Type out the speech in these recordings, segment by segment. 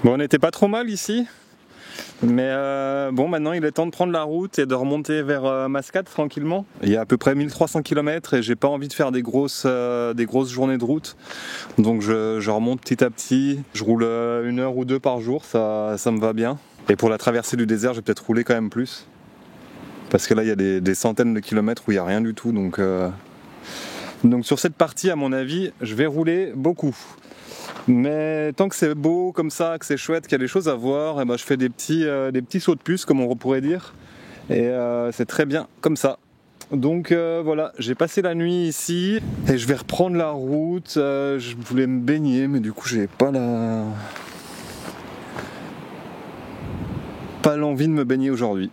Bon, on n'était pas trop mal ici, mais bon, maintenant il est temps de prendre la route et de remonter vers Mascate tranquillement. Il y a à peu près 1300 km et j'ai pas envie de faire des grosses journées de route, donc je remonte petit à petit. Je roule 1 heure ou 2 par jour, ça me va bien. Et pour la traversée du désert, je vais peut-être rouler quand même plus, parce que là il y a des centaines de kilomètres où il n'y a rien du tout, donc sur cette partie, à mon avis, je vais rouler beaucoup. Mais tant que c'est beau comme ça, que c'est chouette, qu'il y a des choses à voir, et ben je fais des petits sauts de puce, comme on pourrait dire. Et c'est très bien comme ça. Donc voilà, j'ai passé la nuit ici et je vais reprendre la route. Je voulais me baigner, mais du coup j'ai pas l'envie de me baigner aujourd'hui.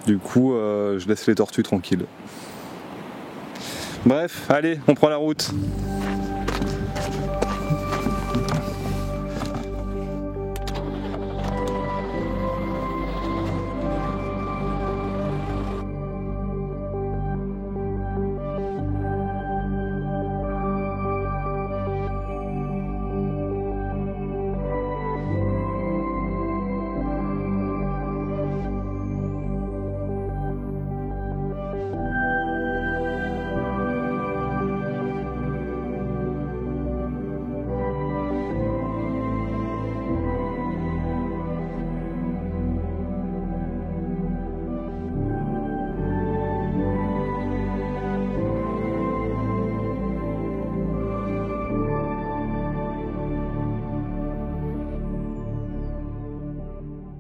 Du coup, je laisse les tortues tranquilles. Bref, allez, on prend la route.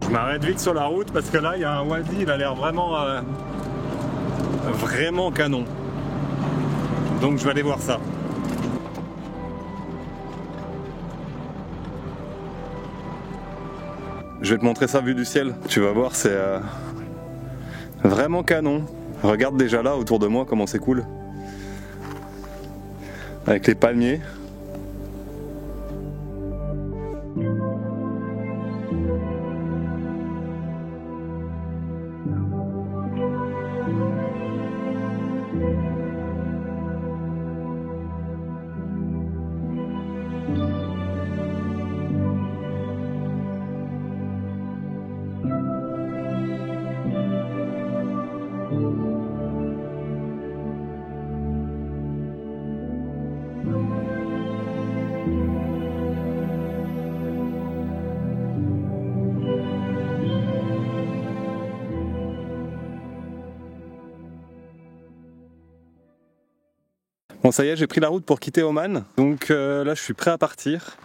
Je m'arrête vite sur la route parce que là il y a un wadi, il a l'air vraiment canon. Donc je vais aller voir ça. Je vais te montrer ça vue du ciel. Tu vas voir, c'est vraiment canon. Regarde déjà là autour de moi comment c'est cool. Avec les palmiers. Bon, ça y est, j'ai pris la route pour quitter Oman, donc là je suis prêt à partir.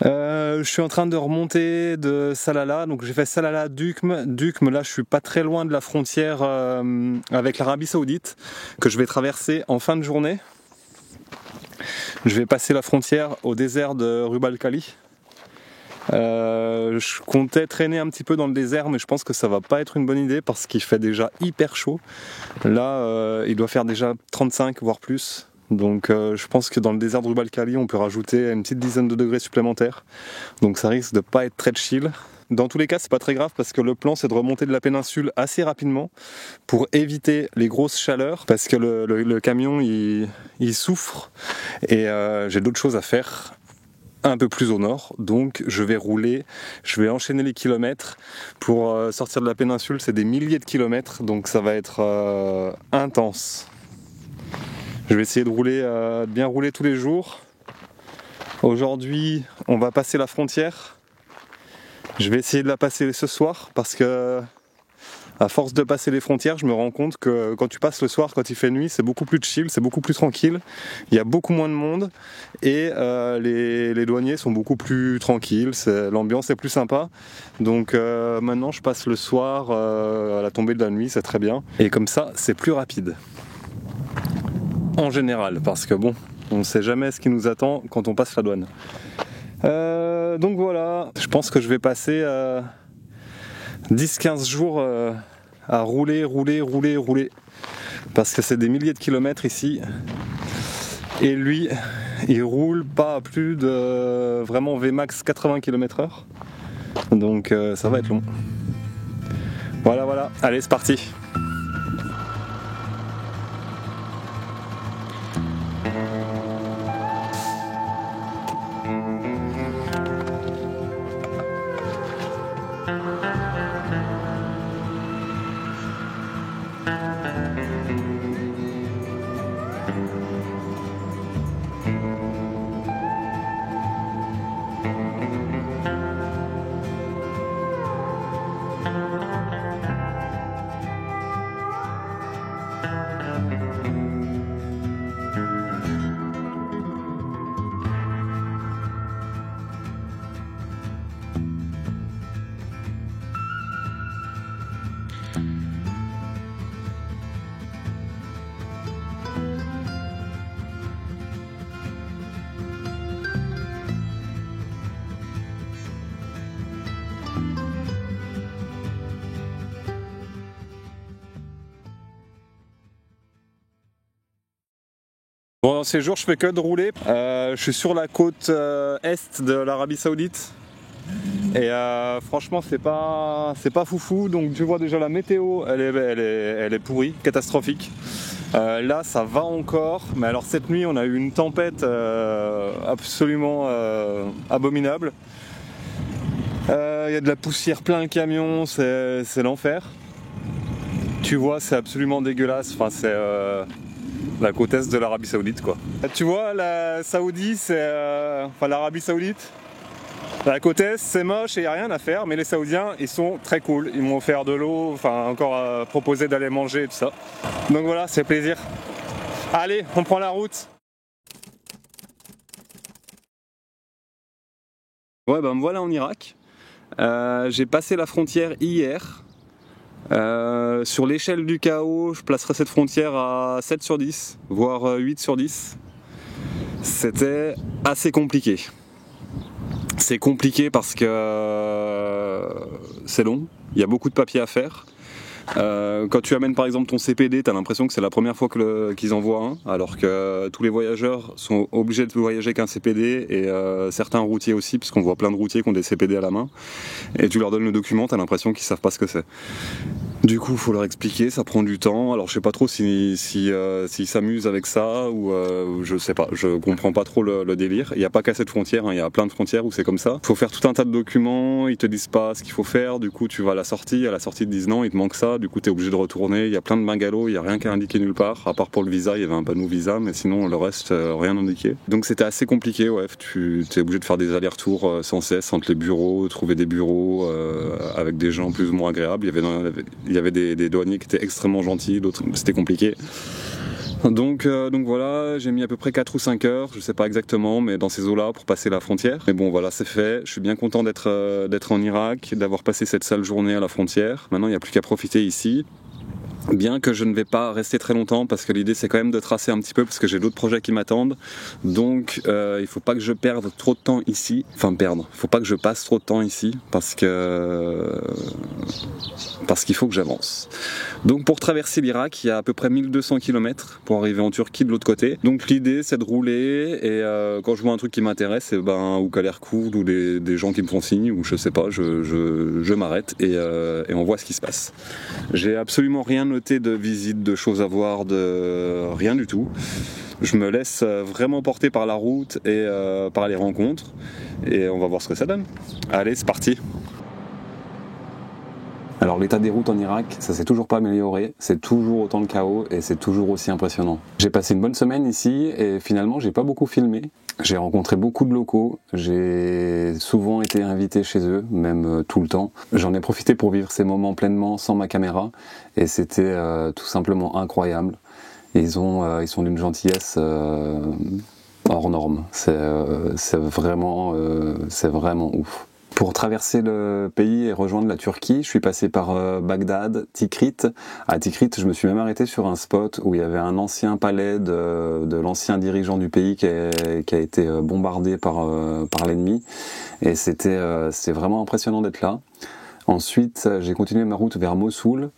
Je suis en train de remonter de Salalah, donc j'ai fait Salalah Duqm. Duqm, là je suis pas très loin de la frontière avec l'Arabie Saoudite, que je vais traverser en fin de journée. Je vais passer la frontière au désert de Rub al Khali. Je comptais traîner un petit peu dans le désert, mais je pense que ça va pas être une bonne idée parce qu'il fait déjà hyper chaud. Là, il doit faire déjà 35 voire plus. Donc je pense que dans le désert de Rub al Khali, on peut rajouter une petite dizaine de degrés supplémentaires. Donc ça risque de pas être très chill. Dans tous les cas, c'est pas très grave parce que le plan c'est de remonter de la péninsule assez rapidement pour éviter les grosses chaleurs, parce que le camion il souffre et j'ai d'autres choses à faire un peu plus au nord, donc je vais rouler, je vais enchaîner les kilomètres pour sortir de la péninsule. C'est des milliers de kilomètres, donc ça va être intense. Je vais essayer de bien rouler tous les jours. Aujourd'hui, on va passer la frontière. Je vais essayer de la passer ce soir parce que à force de passer les frontières, je me rends compte que quand tu passes le soir, quand il fait nuit, c'est beaucoup plus chill, c'est beaucoup plus tranquille. Il y a beaucoup moins de monde et les douaniers sont beaucoup plus tranquilles. L'ambiance est plus sympa. Donc maintenant, je passe le soir à la tombée de la nuit, c'est très bien. Et comme ça, c'est plus rapide. En général, parce que bon, on ne sait jamais ce qui nous attend quand on passe la douane. Donc voilà, je pense que je vais passer 10-15 jours à rouler, parce que c'est des milliers de kilomètres ici. Et lui, il roule pas à plus de vraiment Vmax 80 km/h. Donc ça va être long. Voilà, allez, c'est parti. Bon, dans ces jours, je fais que de rouler. Je suis sur la côte est de l'Arabie Saoudite. Et franchement, c'est pas foufou. Donc, tu vois déjà la météo, elle est pourrie, catastrophique. Là, ça va encore. Mais alors, cette nuit, on a eu une tempête absolument abominable. Il y a de la poussière plein le camion, c'est l'enfer. Tu vois, c'est absolument dégueulasse. Enfin, c'est la côte est de l'Arabie Saoudite, quoi. Tu vois, la Saoudie, c'est enfin l'Arabie Saoudite. La côte est, c'est moche et il n'y a rien à faire, mais les Saoudiens, ils sont très cool. Ils m'ont offert de l'eau, enfin encore proposé d'aller manger et tout ça. Donc voilà, c'est plaisir. Allez, on prend la route. Ouais, ben me voilà en Irak. J'ai passé la frontière hier. Sur l'échelle du chaos, je placerais cette frontière à 7 sur 10, voire 8 sur 10. C'était assez compliqué. C'est compliqué parce que c'est long, il y a beaucoup de papiers à faire. Quand tu amènes par exemple ton CPD, tu as l'impression que c'est la première fois qu'ils envoient un, alors que tous les voyageurs sont obligés de voyager avec un CPD et certains routiers aussi, puisqu'on voit plein de routiers qui ont des CPD à la main. Et tu leur donnes le document, tu as l'impression qu'ils savent pas ce que c'est. Du coup, il faut leur expliquer, ça prend du temps. Alors, je sais pas trop s'ils s'amusent avec ça ou je sais pas. Je comprends pas trop le délire. Il n'y a pas qu'à cette frontière, hein, il y a plein de frontières où c'est comme ça. Il faut faire tout un tas de documents, ils te disent pas ce qu'il faut faire. Du coup, tu vas à la sortie ils te disent non, il te manque ça. Du coup, tu es obligé de retourner. Il y a plein de bungalows, il y a rien qui est indiqué nulle part. À part pour le visa, il y avait un panneau visa, mais sinon le reste, rien indiqué. Donc, c'était assez compliqué. Ouais, tu es obligé de faire des allers-retours sans cesse entre les bureaux, trouver des bureaux avec des gens plus ou moins agréables. Il y avait des douaniers qui étaient extrêmement gentils, d'autres c'était compliqué. Donc voilà, j'ai mis à peu près 4 ou 5 heures, je sais pas exactement, mais dans ces eaux-là pour passer la frontière. Mais bon voilà, c'est fait, je suis bien content d'être en Irak, d'avoir passé cette sale journée à la frontière. Maintenant il n'y a plus qu'à profiter ici. Bien que je ne vais pas rester très longtemps parce que l'idée c'est quand même de tracer un petit peu parce que j'ai d'autres projets qui m'attendent. Donc il faut pas que je perde trop de temps ici. Enfin il faut pas que je passe trop de temps ici parce qu'il faut que j'avance. Donc pour traverser l'Irak, il y a à peu près 1200 km pour arriver en Turquie de l'autre côté. Donc l'idée c'est de rouler et quand je vois un truc qui m'intéresse, ou qui a l'air cool ou des gens qui me font signe ou je sais pas, je m'arrête et on voit ce qui se passe. J'ai absolument rien noté de visite, de choses à voir, de rien du tout. Je me laisse vraiment porter par la route et par les rencontres et on va voir ce que ça donne. Allez, c'est parti. Alors l'état des routes en Irak, ça s'est toujours pas amélioré, c'est toujours autant de chaos et c'est toujours aussi impressionnant. J'ai passé une bonne semaine ici et finalement j'ai pas beaucoup filmé. J'ai rencontré beaucoup de locaux, j'ai souvent été invité chez eux, même tout le temps. J'en ai profité pour vivre ces moments pleinement sans ma caméra et c'était tout simplement incroyable. Ils sont d'une gentillesse hors norme, c'est vraiment ouf. Pour traverser le pays et rejoindre la Turquie, je suis passé par Bagdad, Tikrit. À Tikrit, je me suis même arrêté sur un spot où il y avait un ancien palais de l'ancien dirigeant du pays qui a été bombardé par l'ennemi. Et c'était vraiment impressionnant d'être là. Ensuite, j'ai continué ma route vers Mossoul.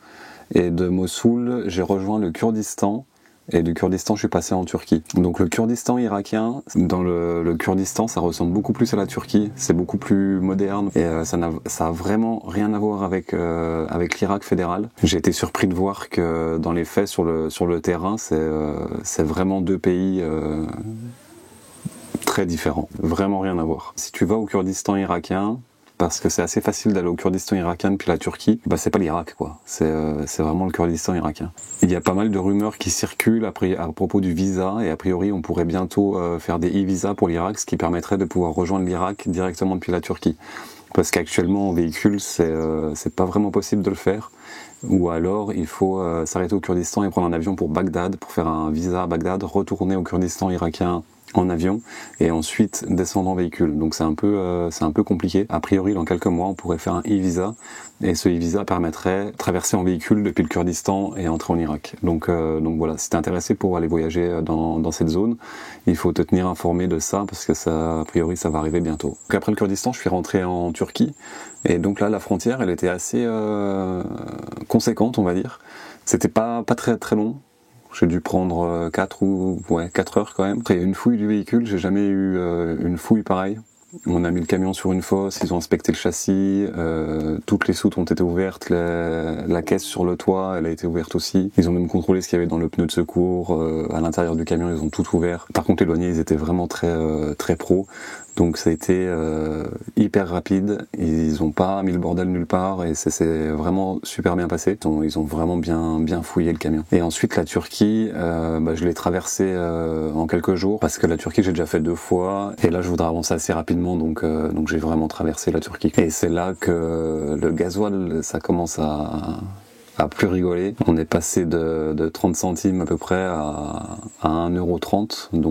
Et de Mossoul, j'ai rejoint le Kurdistan. Et du Kurdistan, je suis passé en Turquie. Donc le Kurdistan irakien, dans le Kurdistan, ça ressemble beaucoup plus à la Turquie. C'est beaucoup plus moderne et ça a vraiment rien à voir avec l'Irak fédéral. J'ai été surpris de voir que dans les faits, sur le terrain, c'est vraiment deux pays très différents. Vraiment rien à voir. Si tu vas au Kurdistan irakien, parce que c'est assez facile d'aller au Kurdistan irakien depuis la Turquie. Bah, c'est pas l'Irak, quoi. C'est vraiment le Kurdistan irakien. Il y a pas mal de rumeurs qui circulent à propos du visa, et a priori on pourrait bientôt faire des e-visas pour l'Irak, ce qui permettrait de pouvoir rejoindre l'Irak directement depuis la Turquie. Parce qu'actuellement en véhicule, c'est pas vraiment possible de le faire. Ou alors il faut s'arrêter au Kurdistan et prendre un avion pour Bagdad, pour faire un visa à Bagdad, retourner au Kurdistan irakien en avion et ensuite descendre en véhicule. Donc c'est un peu compliqué. A priori dans quelques mois on pourrait faire un e-visa et ce e-visa permettrait de traverser en véhicule depuis le Kurdistan et entrer en Irak. Donc voilà, si t'es intéressé pour aller voyager dans cette zone, il faut te tenir informé de ça parce que ça, a priori ça va arriver bientôt. Donc après le Kurdistan, je suis rentré en Turquie et donc là la frontière elle était assez conséquente, on va dire. C'était pas très très long. J'ai dû prendre 4 heures quand même. Après, il y a une fouille du véhicule, j'ai jamais eu une fouille pareille. On a mis le camion sur une fosse, ils ont inspecté le châssis, toutes les soutes ont été ouvertes, la caisse sur le toit, elle a été ouverte aussi. Ils ont même contrôlé ce qu'il y avait dans le pneu de secours, à l'intérieur du camion, ils ont tout ouvert. Par contre, les douaniers, ils étaient vraiment très pros. Donc ça a été hyper rapide, ils ont pas mis le bordel nulle part et c'est vraiment super bien passé. Ils ont vraiment bien fouillé le camion. Et ensuite la Turquie, je l'ai traversée en quelques jours parce que la Turquie j'ai déjà fait 2 fois et là je voudrais avancer assez rapidement donc j'ai vraiment traversé la Turquie. Et c'est là que le gasoil ça commence à plus rigoler. On est passé de 30 centimes à peu près à 1,30 €,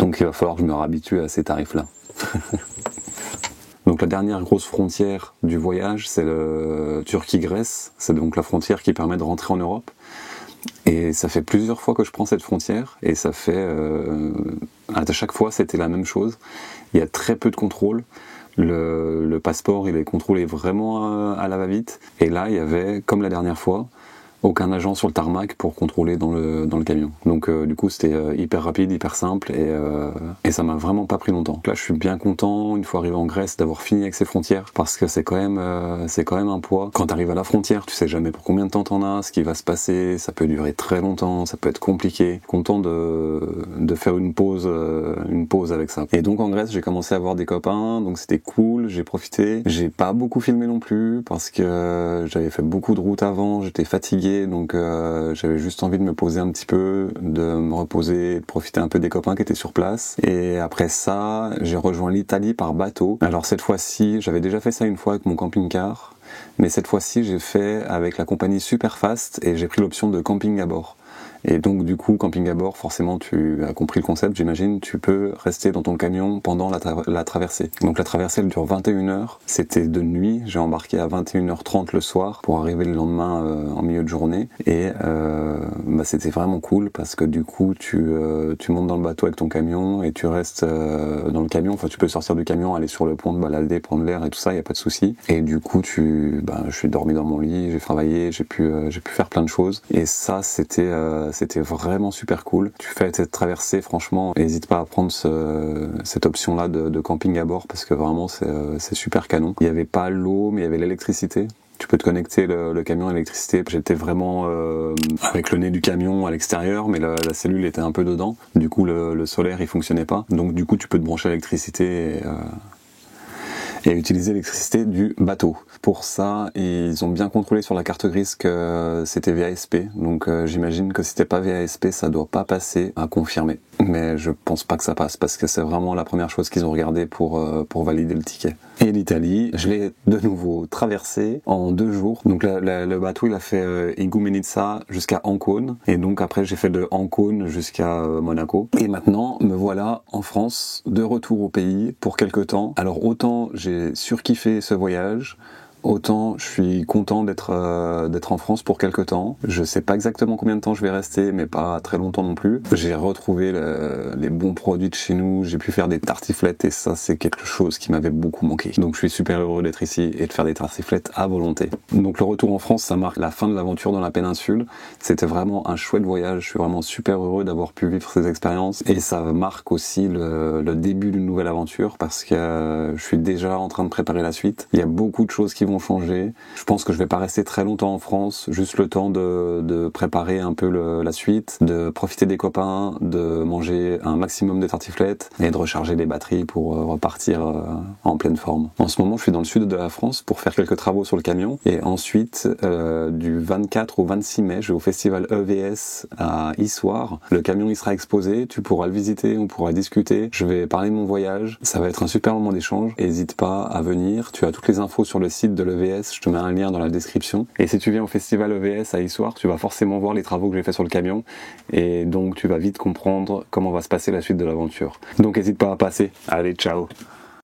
donc il va falloir que je me réhabitue à ces tarifs-là. Donc la dernière grosse frontière du voyage, c'est le Turquie-Grèce. C'est donc la frontière qui permet de rentrer en Europe. Et ça fait plusieurs fois que je prends cette frontière, et ça fait... à chaque fois, c'était la même chose. Il y a très peu de contrôle. Le passeport, il est contrôlé vraiment à la va-vite. Et là, il y avait, comme la dernière fois, aucun agent sur le tarmac pour contrôler dans le camion. Donc du coup c'était hyper rapide, hyper simple et ça m'a vraiment pas pris longtemps. Là je suis bien content, une fois arrivé en Grèce, d'avoir fini avec ces frontières parce que c'est quand même un poids. Quand t'arrives à la frontière, tu sais jamais pour combien de temps t'en as, ce qui va se passer, ça peut durer très longtemps, ça peut être compliqué. Content de faire une pause avec ça. Et donc en Grèce j'ai commencé à avoir des copains, donc c'était cool, j'ai profité. J'ai pas beaucoup filmé non plus parce que j'avais fait beaucoup de routes avant, j'étais fatigué. Donc j'avais juste envie de me poser un petit peu, de me reposer, de profiter un peu des copains qui étaient sur place. Et après ça, j'ai rejoint l'Italie par bateau. Alors cette fois-ci, j'avais déjà fait ça une fois avec mon camping-car, mais cette fois-ci j'ai fait avec la compagnie Superfast et j'ai pris l'option de camping à bord. Et donc du coup, camping à bord, forcément tu as compris le concept, j'imagine, tu peux rester dans ton camion pendant la traversée. Donc la traversée elle dure 21 heures, c'était de nuit, j'ai embarqué à 21h30 le soir pour arriver le lendemain en milieu de journée. Et c'était vraiment cool parce que du coup tu montes dans le bateau avec ton camion et tu restes dans le camion, enfin tu peux sortir du camion, aller sur le pont, te balader, prendre l'air et tout ça, y a pas de souci. Et du coup je suis dormi dans mon lit, j'ai travaillé, j'ai pu faire plein de choses. Et ça c'était vraiment super cool. Tu fais cette traversée, franchement, n'hésite pas à prendre cette option-là de camping à bord parce que vraiment c'est super canon. Il n'y avait pas l'eau, mais il y avait l'électricité. Tu peux te connecter le camion à l'électricité. J'étais vraiment avec le nez du camion à l'extérieur, mais la cellule était un peu dedans. Du coup, le solaire, il fonctionnait pas. Donc du coup, tu peux te brancher à l'électricité et utiliser l'électricité du bateau. Pour ça, ils ont bien contrôlé sur la carte grise que c'était VASP. Donc j'imagine que si c'était pas VASP, ça doit pas passer, à confirmer. Mais je pense pas que ça passe parce que c'est vraiment la première chose qu'ils ont regardé pour valider le ticket. Et l'Italie, je l'ai de nouveau traversé en 2 jours. Donc le bateau il a fait Igoumenitsa jusqu'à Ancône et donc après j'ai fait de Ancône jusqu'à Monaco. Et maintenant me voilà en France, de retour au pays pour quelques temps. Alors autant j'ai surkiffé ce voyage, autant je suis content d'être en France pour quelques temps. Je sais pas exactement combien de temps je vais rester, mais pas très longtemps non plus. J'ai retrouvé les bons produits de chez nous, j'ai pu faire des tartiflettes et ça c'est quelque chose qui m'avait beaucoup manqué. Donc je suis super heureux d'être ici et de faire des tartiflettes à volonté. Donc le retour en France, ça marque la fin de l'aventure dans la péninsule. C'était vraiment un chouette voyage, je suis vraiment super heureux d'avoir pu vivre ces expériences et ça marque aussi le début d'une nouvelle aventure parce que je suis déjà en train de préparer la suite. Il y a beaucoup de choses qui vont vont changer. Je pense que je vais pas rester très longtemps en France, juste le temps de préparer un peu la suite, de profiter des copains, de manger un maximum de tartiflettes et de recharger les batteries pour repartir en pleine forme. En ce moment, je suis dans le sud de la France pour faire quelques travaux sur le camion et ensuite, du 24 au 26 mai, je vais au festival EVS à Issoire. Le camion il sera exposé, tu pourras le visiter, on pourra discuter. Je vais parler de mon voyage. Ça va être un super moment d'échange. N'hésite pas à venir. Tu as toutes les infos sur le site de l'EVS. Je te mets un lien dans la description. Et si tu viens au festival EVS à Issoire, tu vas forcément voir les travaux que j'ai fait sur le camion. Et donc, tu vas vite comprendre comment va se passer la suite de l'aventure. Donc, n'hésite pas à passer. Allez, ciao!